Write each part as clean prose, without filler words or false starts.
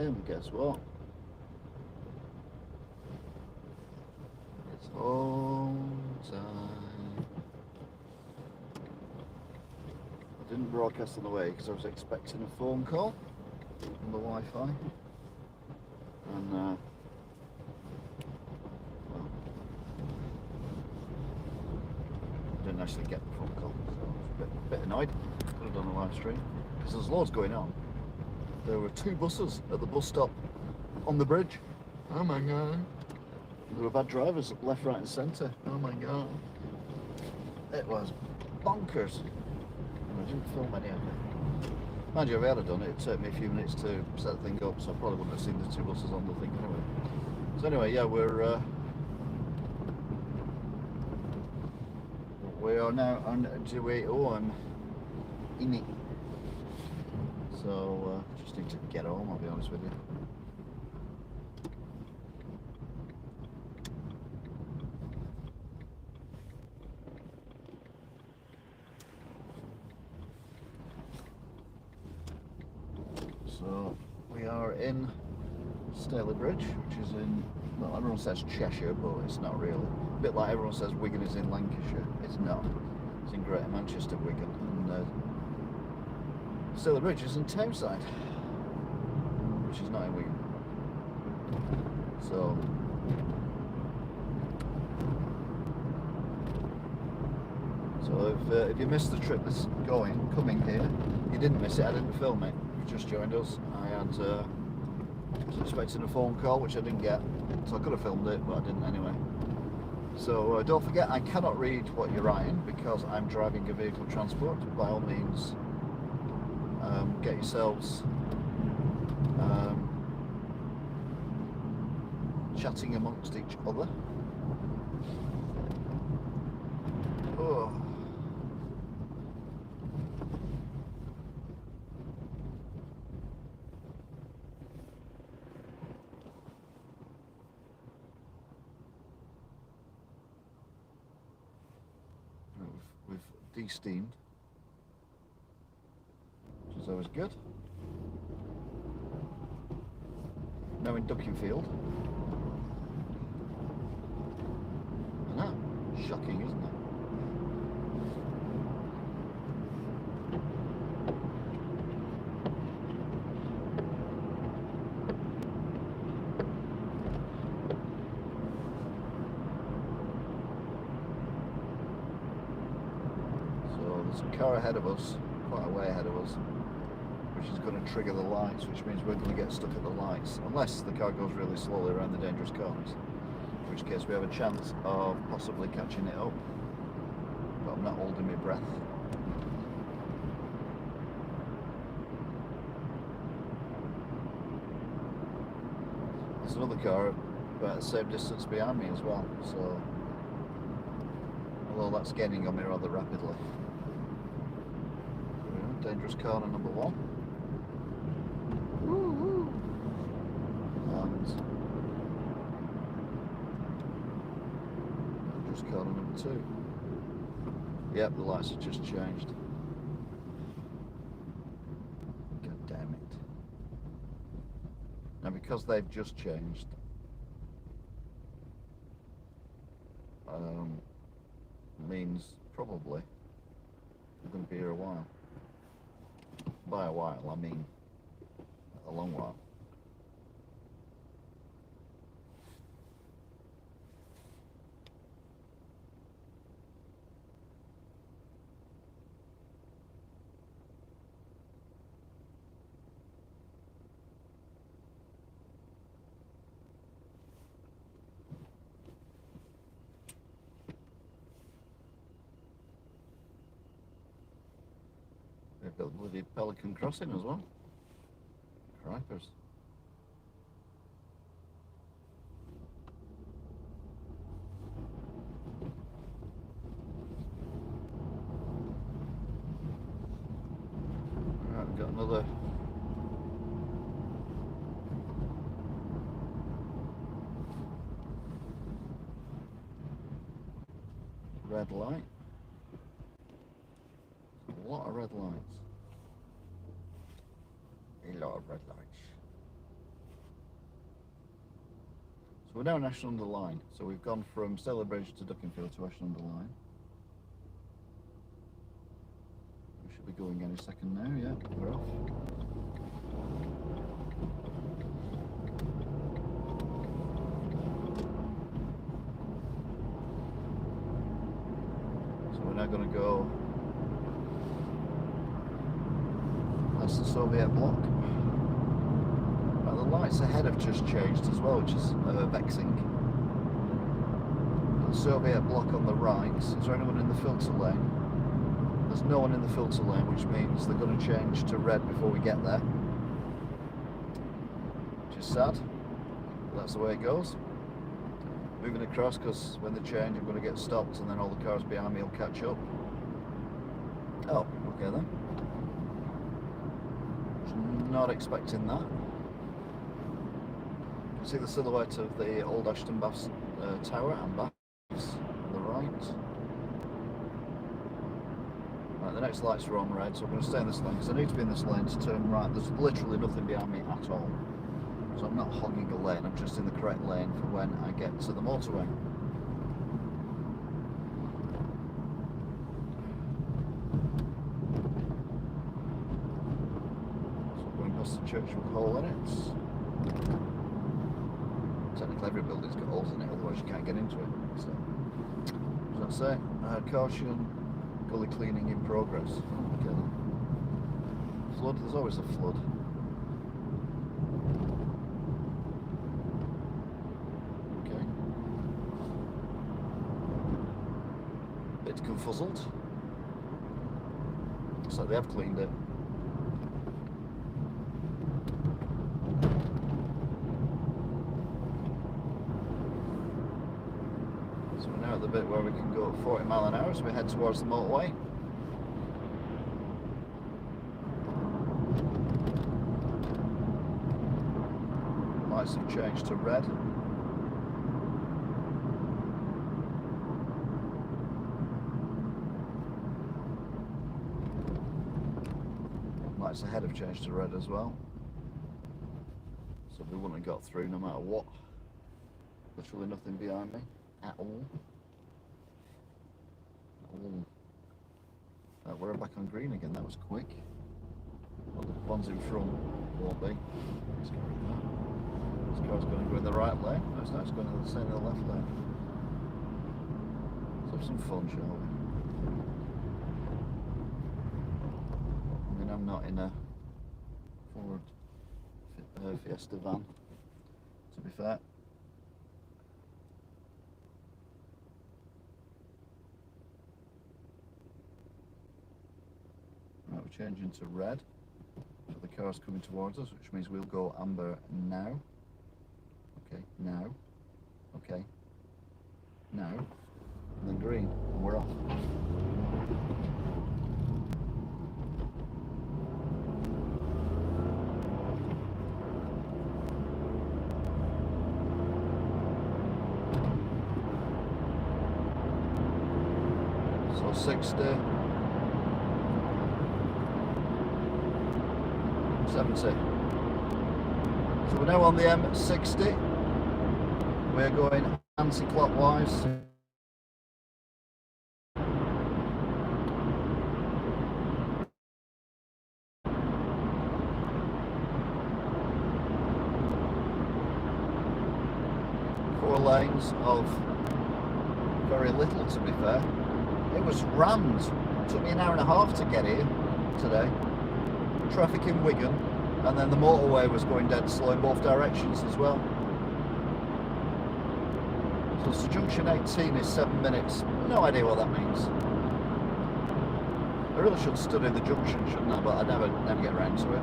time. Guess what? It's home time. I didn't broadcast on the way because I was expecting a phone call on the Wi-Fi, and well, I didn't actually get the phone call, so I was a bit annoyed. Could have done a live stream because there's loads going on. There were 2 buses at the bus stop on the bridge. Oh my god. There were bad drivers left, right and centre. Oh my god. It was bonkers. And I didn't film any of it. Mind you, if I had done it, it'd take me a few minutes to set the thing up, so I probably wouldn't have seen the 2 buses on the thing anyway. So anyway, yeah, we are now on the way on in it. So just need to get home, I'll be honest with you. So we are in Stalybridge, which is in, well, everyone says Cheshire, but it's not really. A bit like everyone says Wigan is in Lancashire. It's not. It's in Greater Manchester, Wigan. And Stalybridge is in Townside, which is not in Wigan. So if you missed the trip that's coming here, you didn't miss it. I didn't film it. If you just joined us, I was expecting a phone call, which I didn't get, so I could have filmed it, but I didn't anyway. So don't forget, I cannot read what you're writing because I'm driving a vehicle transport. By all means, get yourselves chatting amongst each other. Oh. We've de-steamed, which is always good. Now in Duckingfield. I know, shocking, isn't it? There's a car ahead of us, quite a way ahead of us, which is going to trigger the lights, which means we're going to get stuck at the lights, unless the car goes really slowly around the dangerous corners, in which case we have a chance of possibly catching it up, but I'm not holding my breath. There's another car about the same distance behind me as well, so although that's gaining on me rather rapidly. Dangerous corner number 1. Woo-hoo. And dangerous corner number 2. Yep, the lights have just changed. God damn it. Now because they've just changed, means probably we're going to be here a while. By a while, I mean a long while. They've got bloody Pelican Crossing as well. Cripers. Right, we've got another red light. A lot of red lights. A lot of red lights. we're now in Ashton-under-Lyne. So we've gone from Stalybridge to Duckingfield to Ashton-under-Lyne. We should be going any second now, yeah, we're off. So we're now going to go past the Soviet block. The lights ahead have just changed as well, which is vexing. The Soviet block on the right. Is there anyone in the filter lane? There's no one in the filter lane, which means they're going to change to red before we get there. Which is sad. But that's the way it goes. Moving across, because when they change I'm going to get stopped and then all the cars behind me will catch up. Oh, okay then. Was not expecting that. See the silhouette of the old Ashton Baths Tower and Baths on the right. Right, the next lights are on red, so I'm going to stay in this lane because I need to be in this lane to turn right. There's literally nothing behind me at all. So I'm not hogging a lane, I'm just in the correct lane for when I get to the motorway. So we're going past the church with a hole in it. Technically every building's got holes in it, otherwise you can't get into it. So, as I say, caution, gully cleaning in progress. Okay then. Flood, there's always a flood. Okay. Bit confuzzled. Looks like they have cleaned it. The bit where we can go at 40 mile an hour as we head towards the motorway. Lights have changed to red. Lights ahead have changed to red as well. So we wouldn't have got through no matter what. Literally nothing behind me at all. We're back on green again, that was quick. Well, the ones in front won't be. Let's get rid of that. This car's going to go in the right lane. No, it's not, it's going to the same in the left lane. Let's have some fun, shall we? I mean, I'm not in a Ford Fiesta van, to be fair. We're changing to red for the cars coming towards us, which means we'll go amber now. Okay, now. Okay, now. And then green, and we're off. So 60. 70. So we're now on the M60. We're going anti-clockwise. Four lanes of very little, to be fair. It was rammed. It took me an hour and a half to get here today. Traffic in Wigan, and then the motorway was going dead slow in both directions as well. So junction 18 is 7 minutes. No idea what that means. I really should study the junction, shouldn't I? But I never get around to it.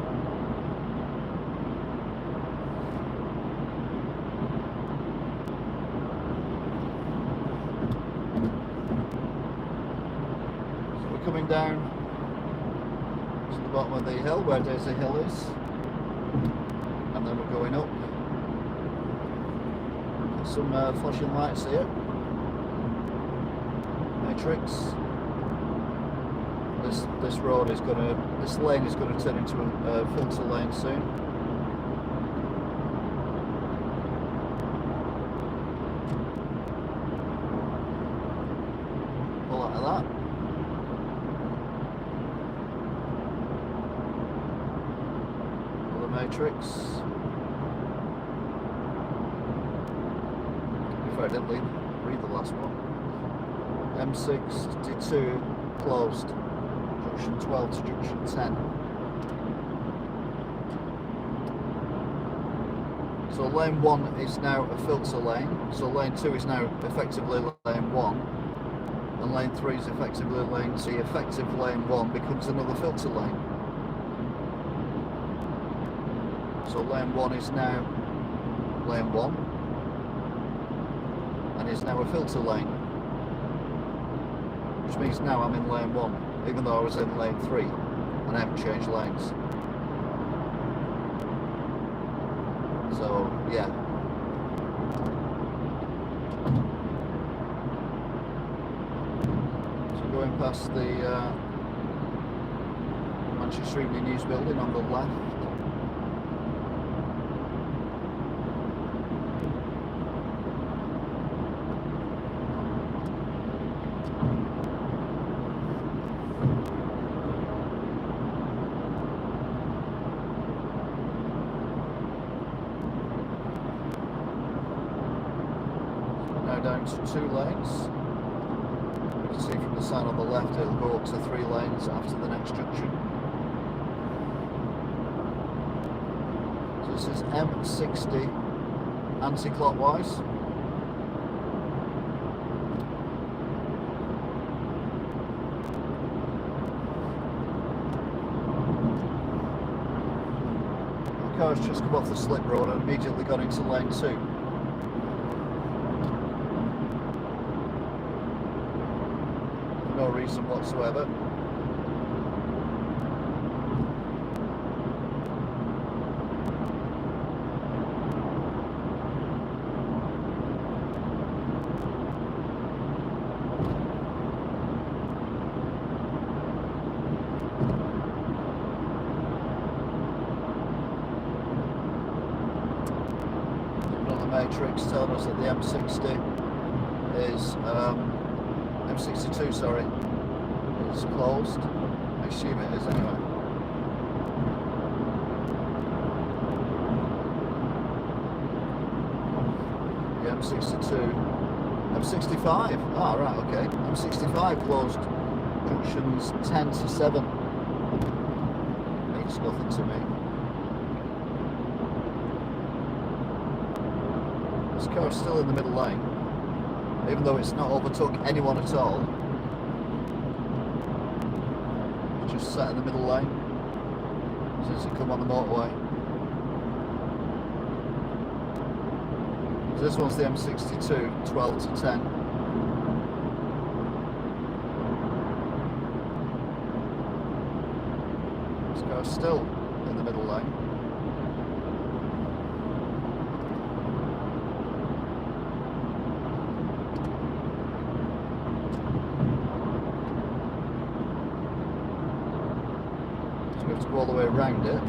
So we're coming down to the bottom of the hill where Daisy Hill is, and then we're going up. Got some flashing lights here. Matrix. This road is this lane is gonna turn into a filter lane soon. that. Another matrix. If I didn't read the last one. M62 closed. Junction 12 to junction 10. So lane 1 is now a filter lane, so lane 2 is now effectively lane 1, and lane 3 is effectively lane 2. The effective lane 1 becomes another filter lane. So lane 1 is now lane 1, and is now a filter lane, which means now I'm in lane 1, even though I was in lane 3, and I haven't changed lanes. So, yeah. So going past the Manchester Evening News building on the left. Down to 2 lanes. You can see from the sign on the left it'll go up to 3 lanes after the next junction. So this is M60 anti-clockwise. The car's just come off the slip road and immediately got into lane 2. No reason whatsoever. Another matrix telling us that the M60 is M62, sorry, is closed. I assume it is anyway. The M62, M65. Ah, right, okay. M65 closed junctions 10 to 7. Means nothing to me. This car's still in the middle lane, even though it's not overtook anyone at all. It's just sat in the middle lane since it come on the motorway. So this one's the M62, 12 to 10. This car's still in the middle lane. We have to go all the way around it.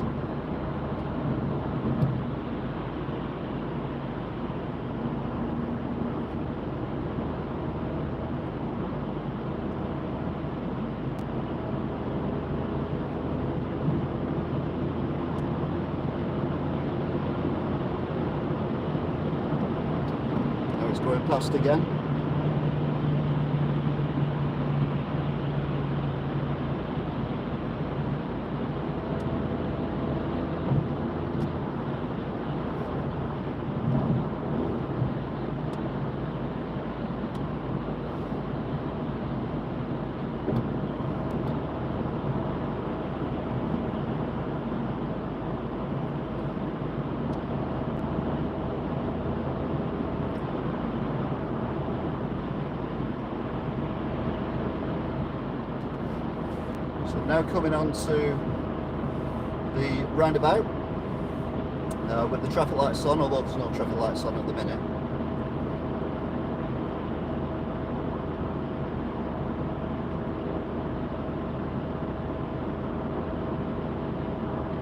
Now it's going past again. So now coming on to the roundabout with the traffic lights on, although there's no traffic lights on at the minute.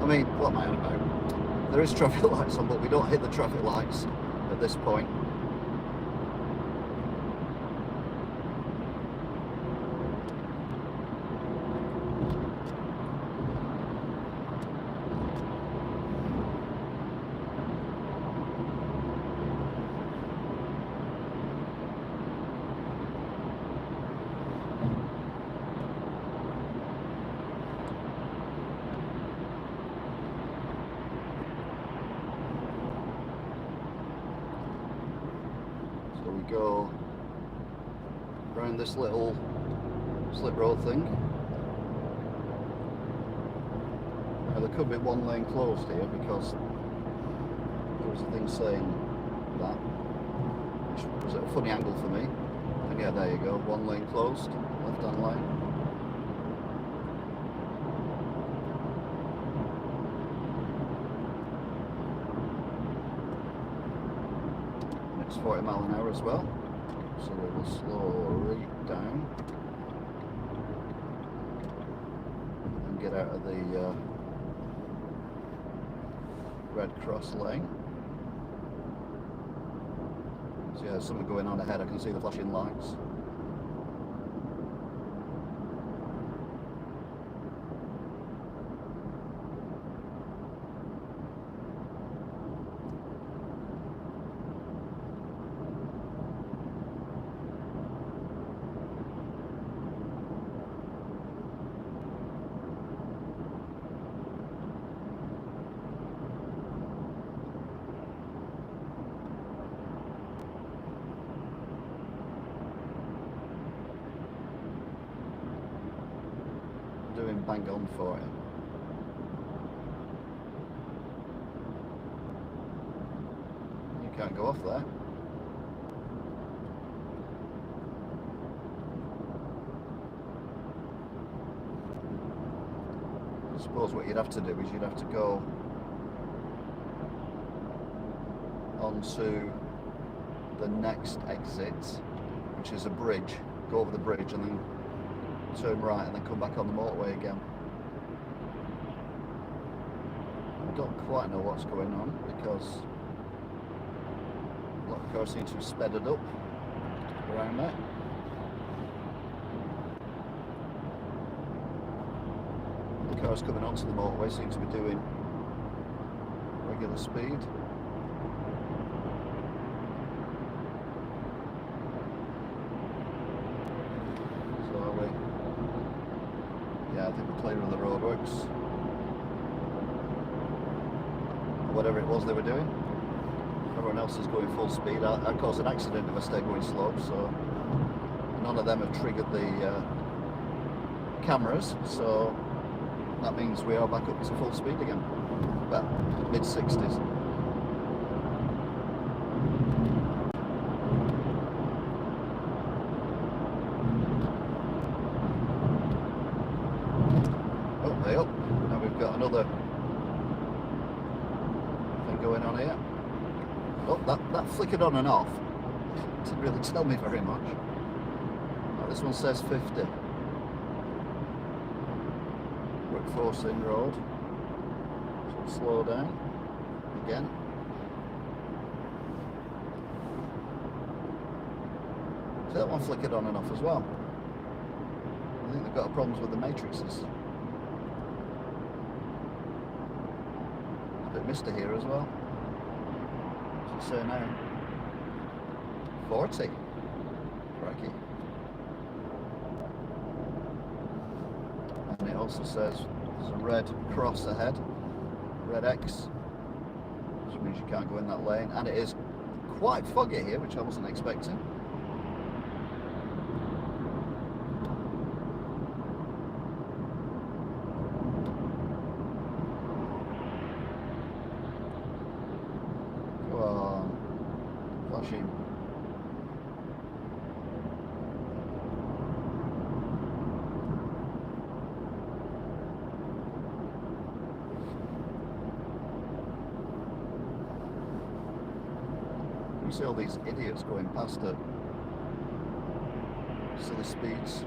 I mean, what am I on about? There is traffic lights on, but we don't hit the traffic lights at this point. we go around this little slip road thing. Now there could be one lane closed here because there was a thing saying that, which was at a funny angle for me. And yeah, there you go, one lane closed, left hand lane. It's 40 mile an hour as well, so we will slow right down and get out of the red cross lane. So yeah, there's something going on ahead. I can see the flashing lights. Doing bang on for you. You can't go off there. I suppose what you'd have to do is you'd have to go onto the next exit, which is a bridge, go over the bridge and then turn right and then come back on the motorway again. I don't quite know what's going on because a lot of cars seem to have speeded up around there. The cars coming onto the motorway seem to be doing regular speed. Yeah, I think we're clear of the roadworks. Whatever it was they were doing. Everyone else is going full speed. I caused an accident if I stay going slow, so none of them have triggered the cameras, so that means we are back up to full speed again. About mid-60s. Up. Now we've got another thing going on here. Oh, that flickered on and off. Didn't really tell me very much. Oh, this one says 50. Workforce in road. So we'll slow down again. So that one flickered on and off as well. I think they've got problems with the matrices. Bit misty here as well. What's it say now? 40. Crikey. And it also says there's a red cross ahead, red X, which means you can't go in that lane. And it is quite foggy here, which I wasn't expecting. Flashing. You see all these idiots going past at silly speeds.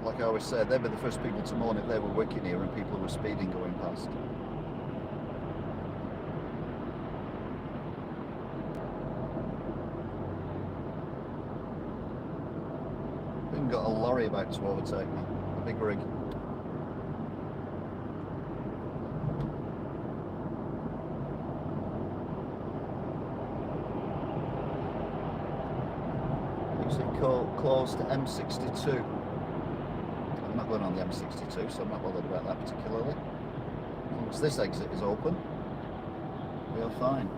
Like I always say, they'd be the first people to mourn if they were working here and people were speeding going past. Even got a lorry about to overtake me, a big rig. Looks like close to M62. I'm not going on the M62, so I'm not bothered about that particularly. As long as this exit is open, we are fine.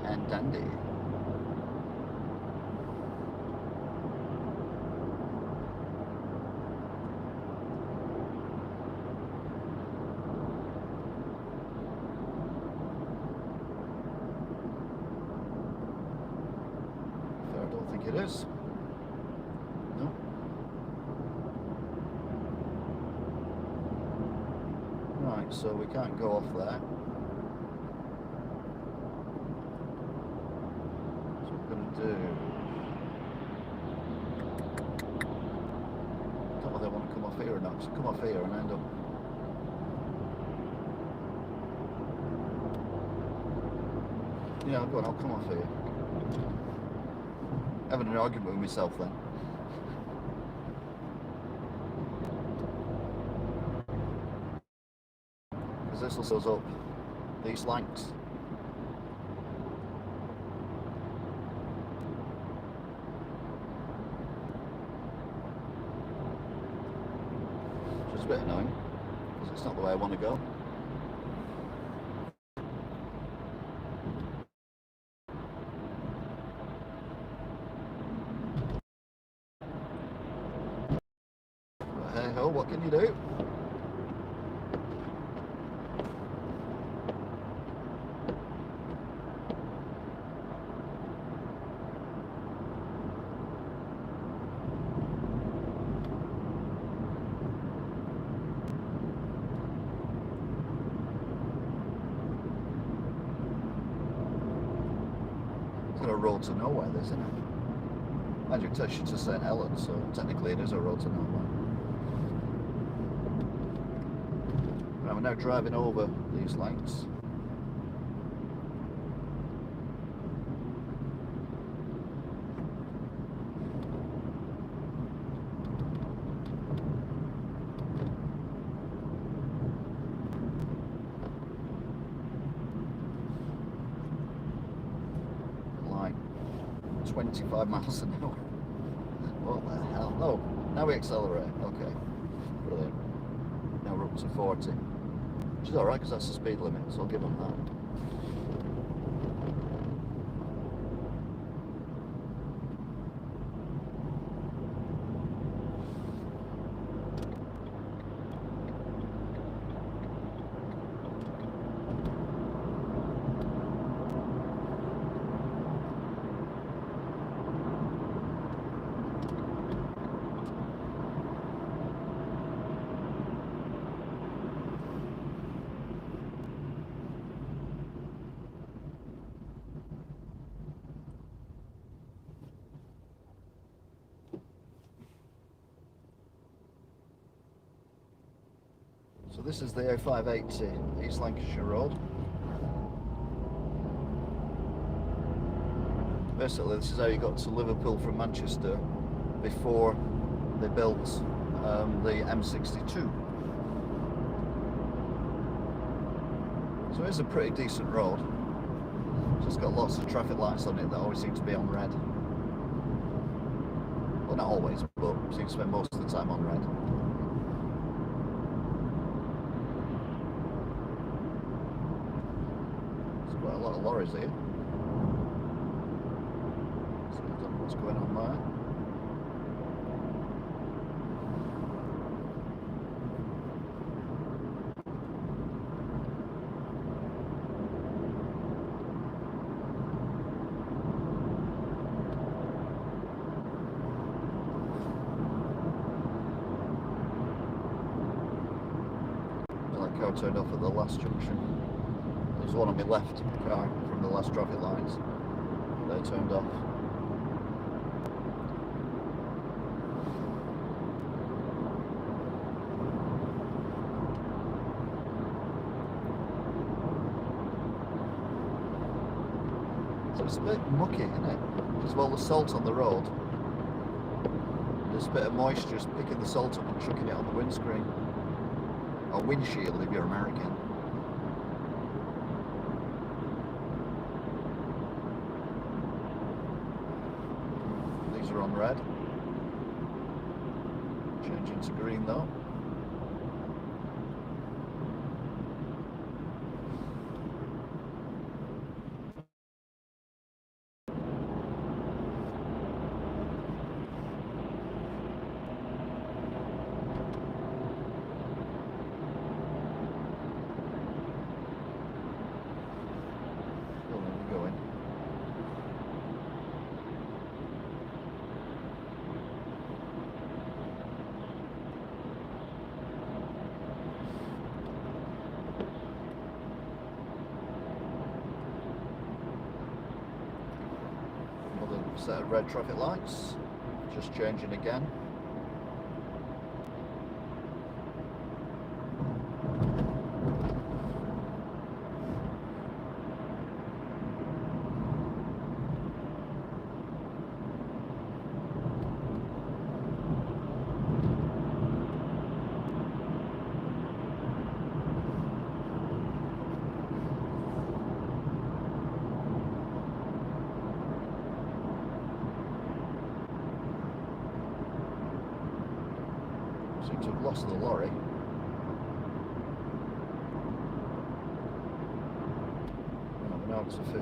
and dandy. I don't think it is. No. Right, so we can't go off there. So what we're going to do... I don't know if they want to come off here or not, so come off here and end up... Yeah, go on, I'll come off here. Having an argument with myself then. Because this will shows up these lights. Which is a bit annoying, because it's not the way I want to go. But hey ho, what can you do? It's got a road to nowhere, isn't it? Mind you, it takes you to St. Helens, so technically it is a road to nowhere. Right, we're now driving over these lights. Like 25 miles an hour. What the hell? Oh, now we accelerate. Okay, brilliant. Now we're up to 40. Which is alright, because that's the speed limit, so I'll give them that. So this is the A580 East Lancashire Road. Basically, this is how you got to Liverpool from Manchester before they built the M62. So it's a pretty decent road. It's got lots of traffic lights on it that always seem to be on red. Well, not always, but seem to spend most of the time on red. There's quite a lot of lorries here. So I don't know what's going on there. Car turned off at the last junction. There was one on my left car from the last traffic lights. They turned off. So it's a bit mucky, isn't it? Because of all the salt on the road. There's a bit of moisture just picking the salt up and chucking it on the windscreen. Or windshield if you're American. These are on red. Changing to green though. set of red traffic lights, just changing again. Seems to have lost the lorry. Oh, we're now up to 50.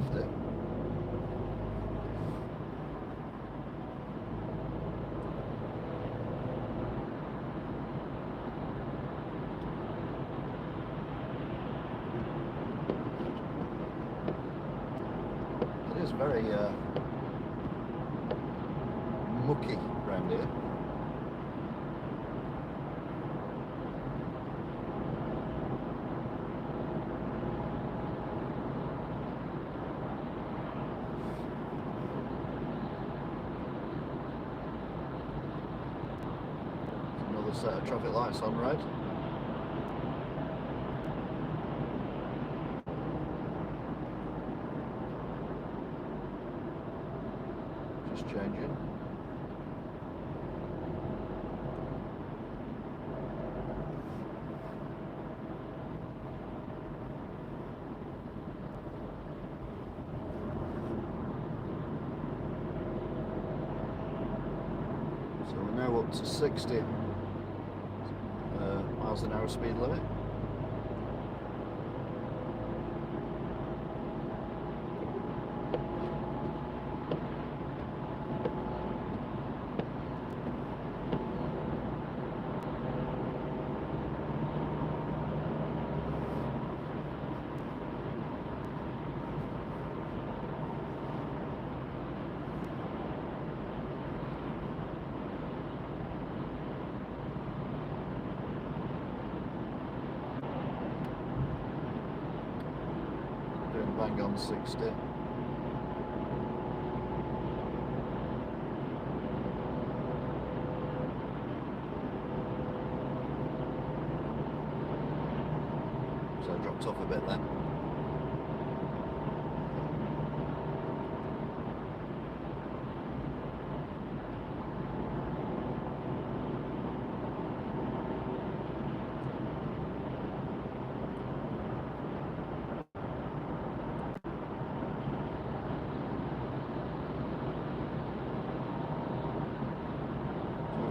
It is very mucky around here. Set of traffic lights on red. Just changing. So we're now up to 60 miles an hour speed limit. Bang on 60. So I dropped off a bit then.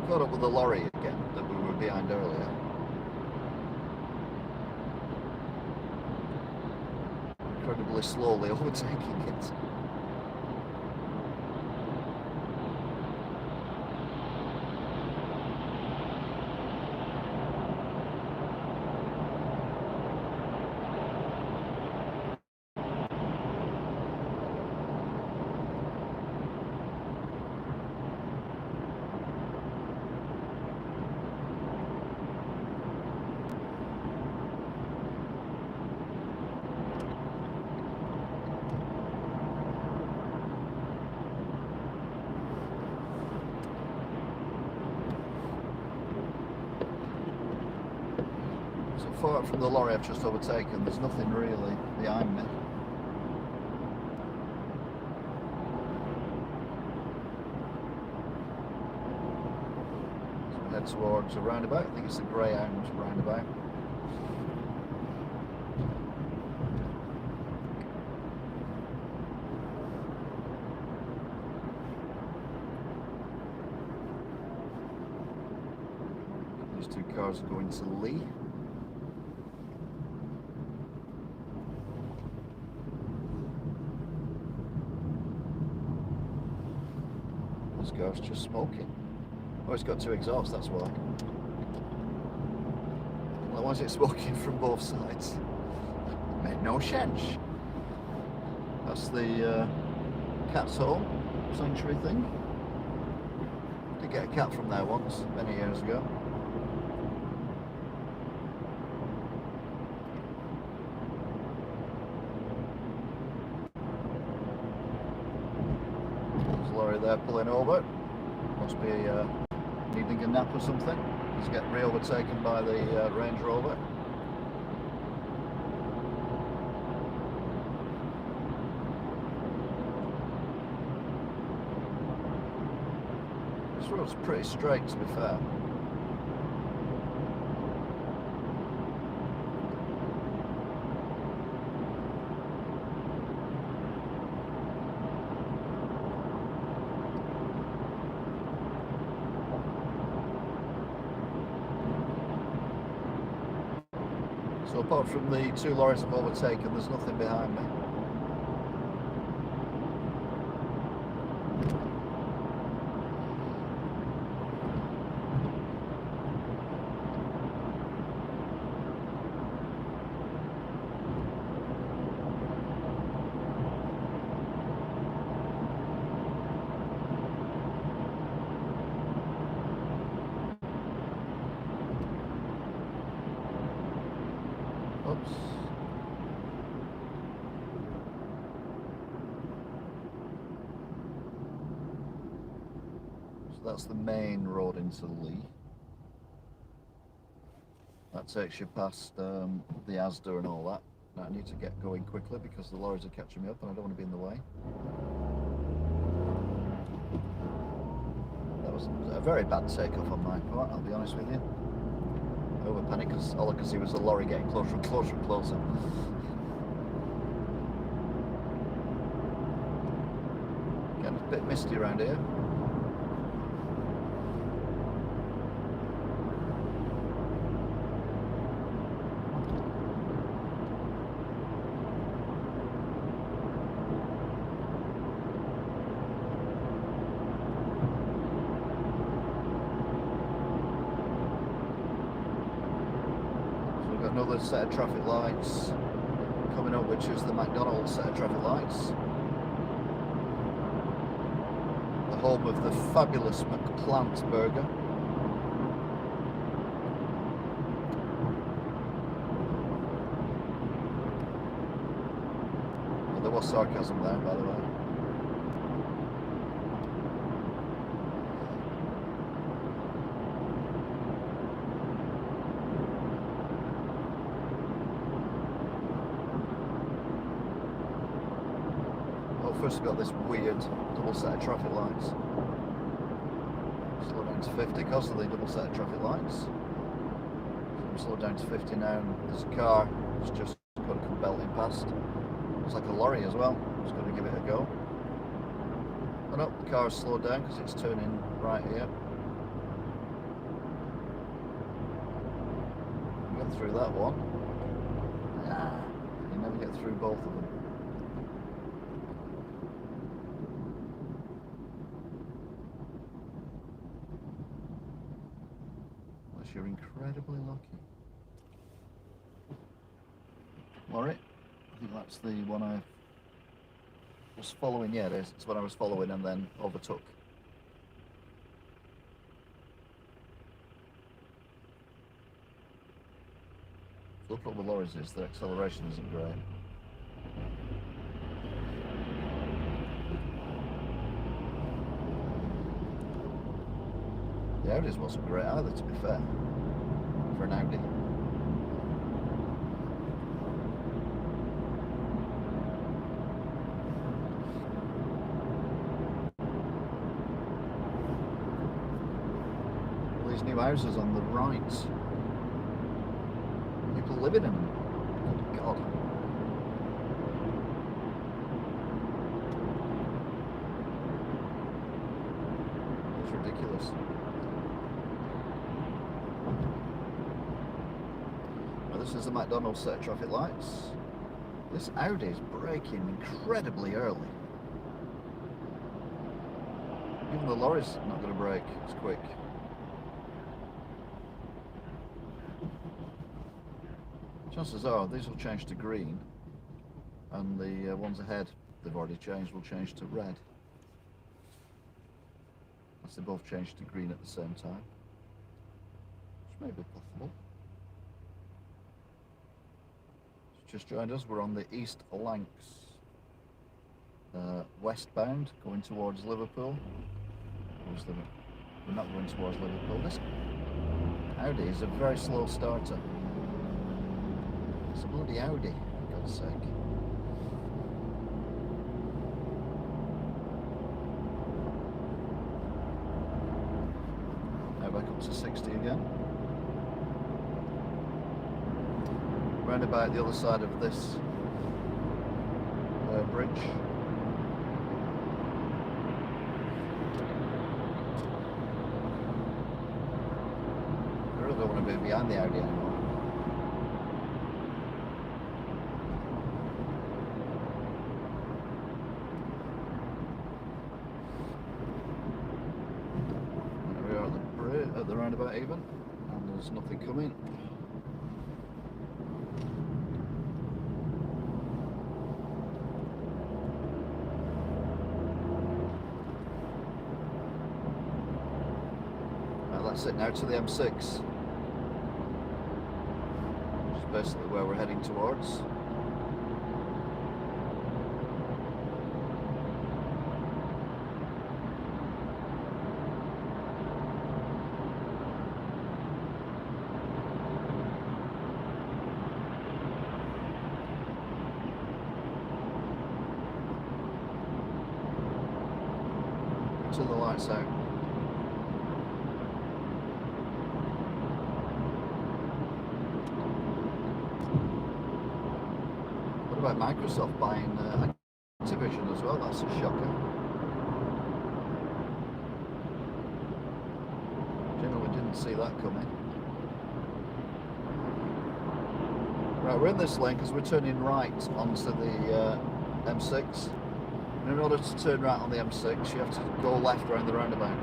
Caught up with the lorry again that we were behind earlier. Incredibly slowly overtaking it. Far from the lorry I've just overtaken, there's nothing really behind me. So we head towards a roundabout. I think it's the Greyhound roundabout. These two cars are going to Lee. This car's just smoking. Oh, it's got two exhausts, that's why. Well, why is it smoking from both sides? Made no sense. That's the cat's home sanctuary thing. Did get a cat from there once, many years ago. lorry there pulling over. Must be needing a nap or something. He's getting re-overtaken by the Range Rover. This road's pretty straight, to be fair. So apart from the two lorries I've overtaken, there's nothing behind me. Oops. So that's the main road into Lee. That takes you past the Asda and all that. Now I need to get going quickly because the lorries are catching me up and I don't want to be in the way. That was a very bad takeoff on my part, I'll be honest with you. Over panic because all I could see was the lorry getting closer and closer and closer. Getting a bit misty around here. Another set of traffic lights coming up, which is the McDonald's set of traffic lights. The home of the fabulous McPlant burger. And there was sarcasm there, by the way. First got this weird double set of traffic lights. Slow down to 50 because of the double set of traffic lights. So I'm slowed down to 50 now, and there's a car that's just got to come belting past. It's like a lorry as well. Just got to give it a go. Oh no, the car's slowed down because it's turning right here. Get through that one. You never get through both of them. You're incredibly lucky. Lorry, I think that's the one I was following. Yeah, it is. It's what I was following and then overtook. Look what the lorries is. Their acceleration isn't great. The Audi's wasn't great either, to be fair, for an Audi. All these new houses on the right. People living in them. Good God. It's ridiculous. This is the McDonald's set of traffic lights. This Audi is braking incredibly early. Even the lorry's not going to brake as quick. Chances are these will change to green, and the ones ahead they've already changed will change to red. As they both change to green at the same time, which may be possible. Just joined us, we're on the East Lancs. westbound, going towards Liverpool. Obviously, we're not going towards Liverpool. This Audi is a very slow starter. It's a bloody Audi, for God's sake. Now back up to 60 again. Round about the other side of this bridge. I really don't want to be behind the Audi anymore. There we are at the roundabout even, and there's nothing coming. That's it now to the M6, which is basically where we're heading towards. Until the lights out. What about Microsoft buying Activision as well? That's a shocker. Generally didn't see that coming. Right, we're in this lane because we're turning right onto the M6. And in order to turn right on the M6, you have to go left around the roundabout.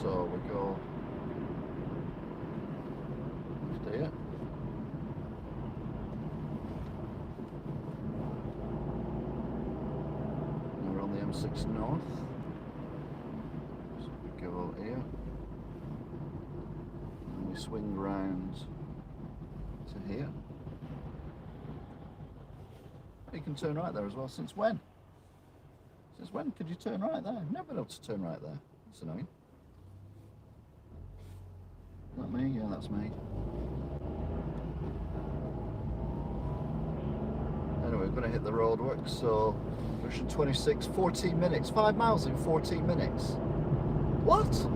So we go left here. Now we're on the M6 North. So we go here. And we swing round to here. You can turn right there as well. Since when? Since when could you turn right there? I've never been able to turn right there. That's annoying. Is that me? Yeah, that's me. Anyway, we're going to hit the roadworks, so version 26, 14 minutes. 5 miles in 14 minutes. What?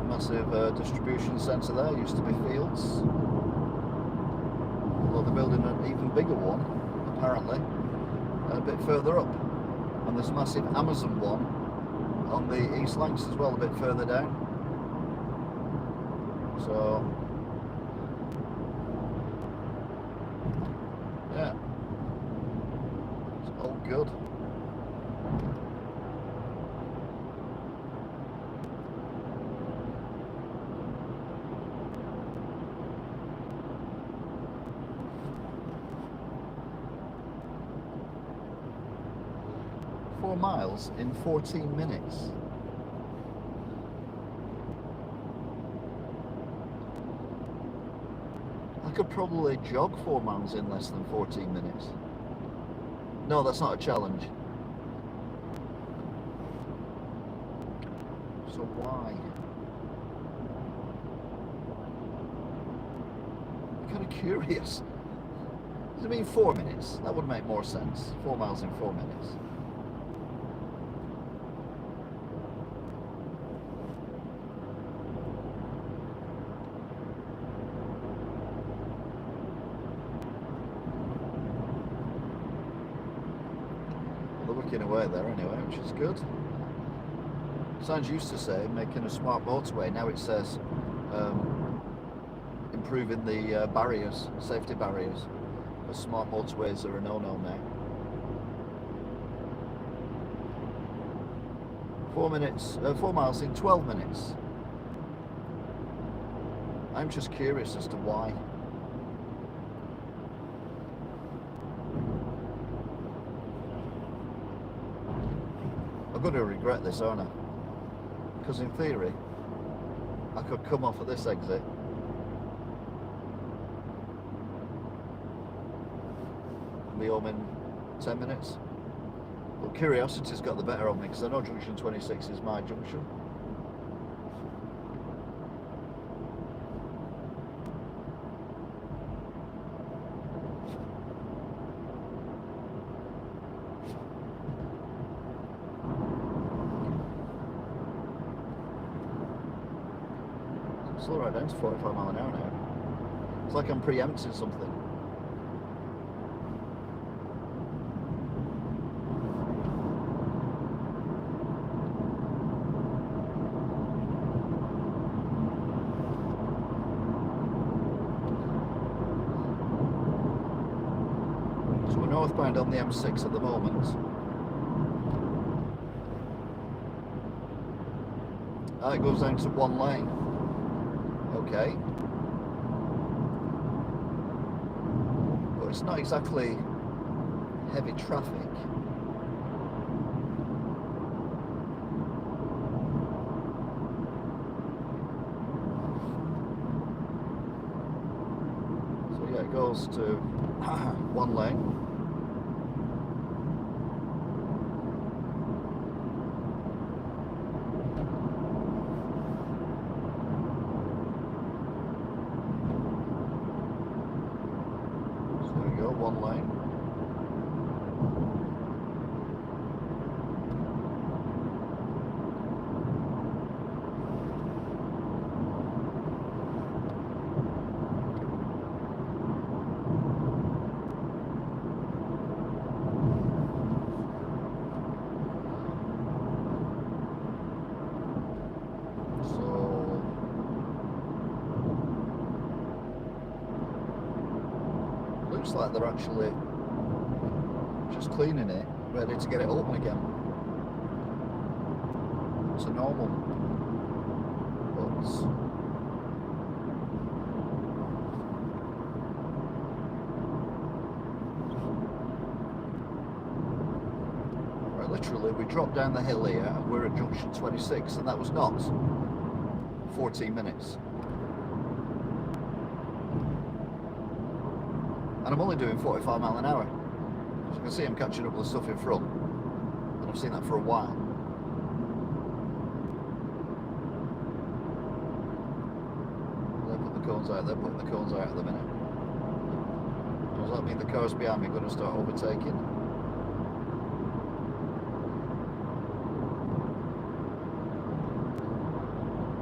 Massive distribution centre there, used to be fields. Although they're building an even bigger one, apparently, a bit further up. And there's a massive Amazon one on the East Lancs as well, a bit further down. So, yeah, it's all good. Miles in 14 minutes. I could probably jog 4 miles in less than 14 minutes. No, that's not a challenge. So why? I'm kind of curious. Does it mean 4 minutes? That would make more sense. 4 miles in 4 minutes. Working away there anyway, which is good. Signs used to say making a smart motorway. Now it says improving the barriers, safety barriers. But smart motorways are a no-no now. 4 miles in 12 minutes. I'm just curious as to why. I'm going to regret this, aren't I? Because in theory, I could come off at this exit and be home in 10 minutes. But curiosity's got the better of me because I know junction 26 is my junction. Slow right down to 45 mile an hour now. It's like I'm preempting something. So we're northbound on the M6 at the moment. It goes down to one lane. Okay, but it's not exactly heavy traffic. So yeah, it goes to one lane. One lane. Looks like they're actually just cleaning it, ready to get it open again to normal. But right, literally we dropped down the hill here and we're at junction 26 and that was not 14 minutes. And I'm only doing 45 mile an hour. As you can see, I'm catching up with the stuff in front. And I've seen that for a while. They're putting the cones out, they're putting the cones out at the minute. Does that mean the cars behind me are going to start overtaking?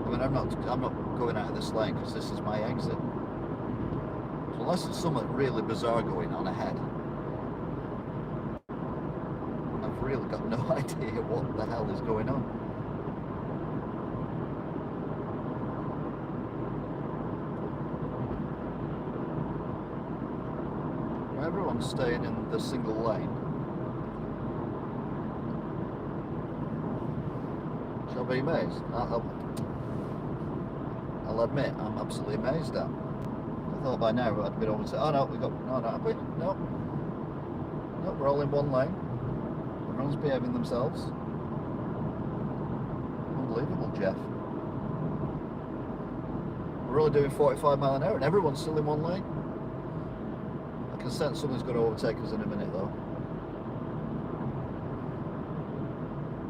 I mean, I'm not going out of this lane because this is my exit. Unless there's something really bizarre going on ahead. I've really got no idea what the hell is going on. Everyone's staying in the single lane. Shall I be amazed? I'll admit, I'm absolutely amazed at. I thought by now I'd been over to. Oh no, we got. No, have we? No. No, we're all in one lane. Everyone's behaving themselves. Unbelievable, Jeff. We're only doing 45 mile an hour and everyone's still in one lane. I can sense someone's going to overtake us in a minute though.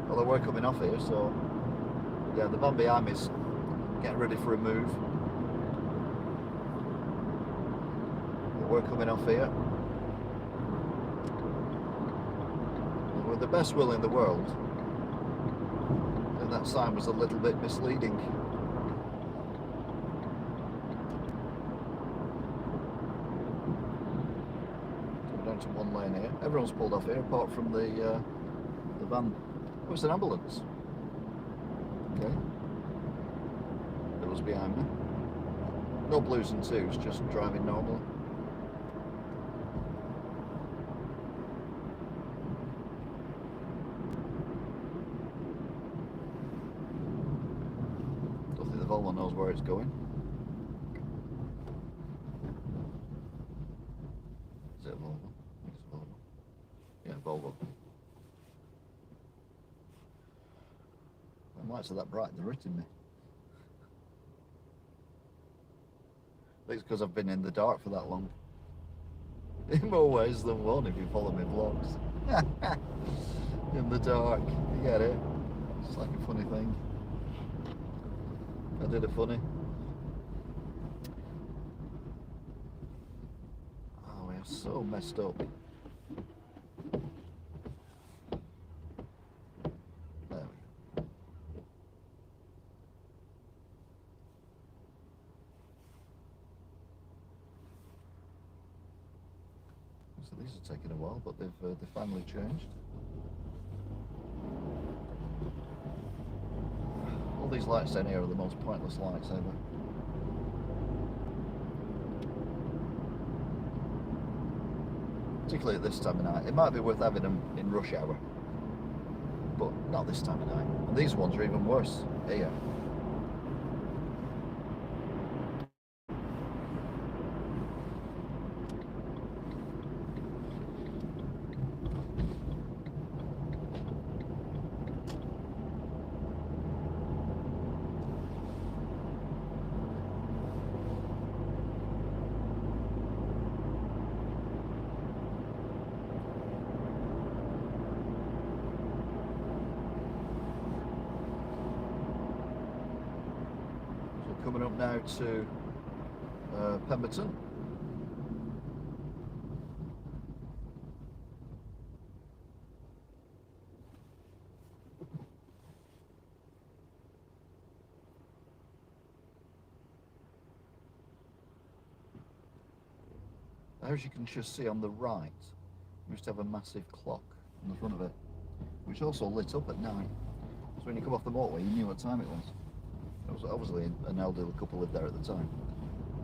Although we're coming off here, so yeah, the van behind me's getting ready for a move. We're coming off here. With the best will in the world, and that sign was a little bit misleading. We're down to one lane here. Everyone's pulled off here apart from the van. Oh, it's an ambulance. Okay. It was behind me. No blues and twos, just driving normally. Don't think the Volvo knows where it's going. Is it a Volvo? I think it's a Volvo. Yeah, Volvo. The lights are that bright, they're hitting me. I think it's because I've been in the dark for that long. In more ways than one, if you follow my vlogs. In the dark, you get it? It's like a funny thing. I did a funny. Oh, we are so messed up. There we go. So these are taking a while, but they've finally changed. All these lights down here are the most pointless lights ever. Particularly at this time of night. It might be worth having them in rush hour, but not this time of night. And these ones are even worse here. Coming up now to Pemberton. As you can just see on the right, you must have a massive clock on the front of it, which also lit up at night. So when you come off the motorway, you knew what time it was. There was obviously an elderly couple lived there at the time.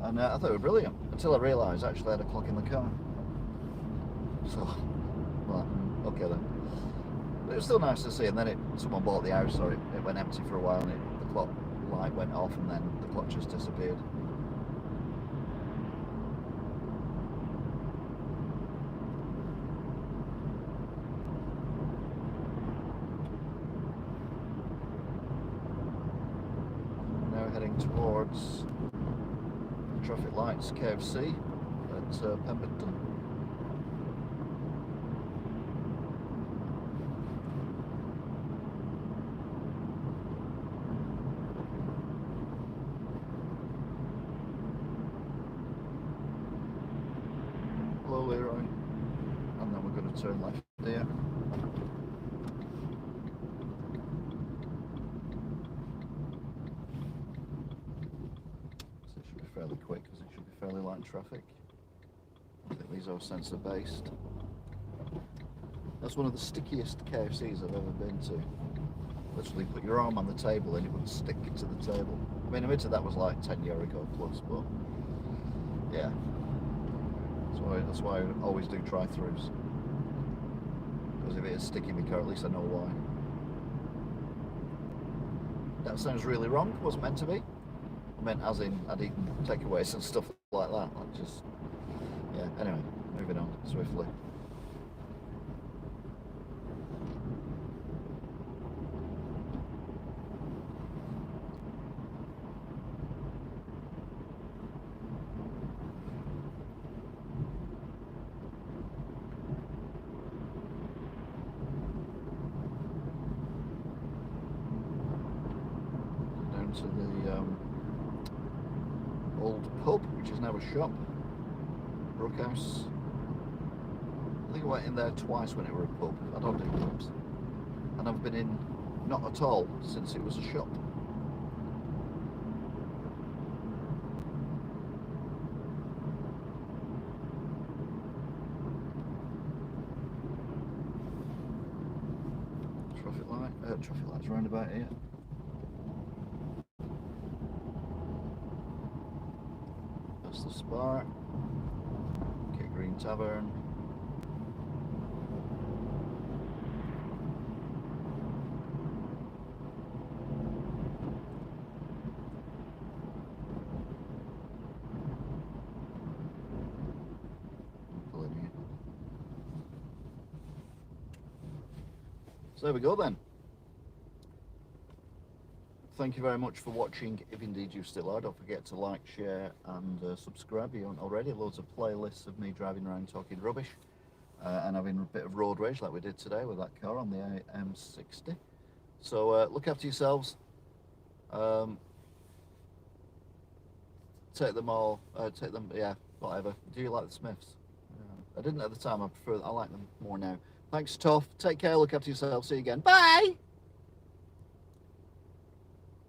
And I thought it was brilliant, until I realised I actually had a clock in the car. So, well, okay then. But it was still nice to see, and then someone bought the house, so it went empty for a while, and the clock light went off, and then the clock just disappeared. Heading towards traffic lights KFC at Pemberton. Hello Leroy. And then we're going to turn left there. Fairly quick because it should be fairly light traffic. I think these are sensor based. That's one of the stickiest KFCs I've ever been to. Literally put your arm on the table and it would stick to the table. I mean, admitted that was like 10 years ago plus, but yeah. That's why I always do try-throughs. Because if it is sticking me car, at least I know why. That sounds really wrong, wasn't meant to be. Meant as in I'd eaten takeaways and stuff like that. Like just, yeah, anyway, moving on swiftly. Down to the old pub, which is now a shop, Brookhouse. I think I went in there twice when it were a pub. I don't do pubs, and I've been in not at all since it was a shop. Traffic lights round about here. the Spark. Okay, Green Tavern. So there we go then. Thank you very much for watching, if indeed you still are. Don't forget to like, share and subscribe if you haven't already. Loads of playlists of me driving around talking rubbish and having a bit of road rage like we did today with that car on the M60. So look after yourselves. Take them all, yeah, whatever. Do you like the Smiths? I didn't at the time. I like them more now. Thanks, Toff. Take care, look after yourself. See you again. Bye!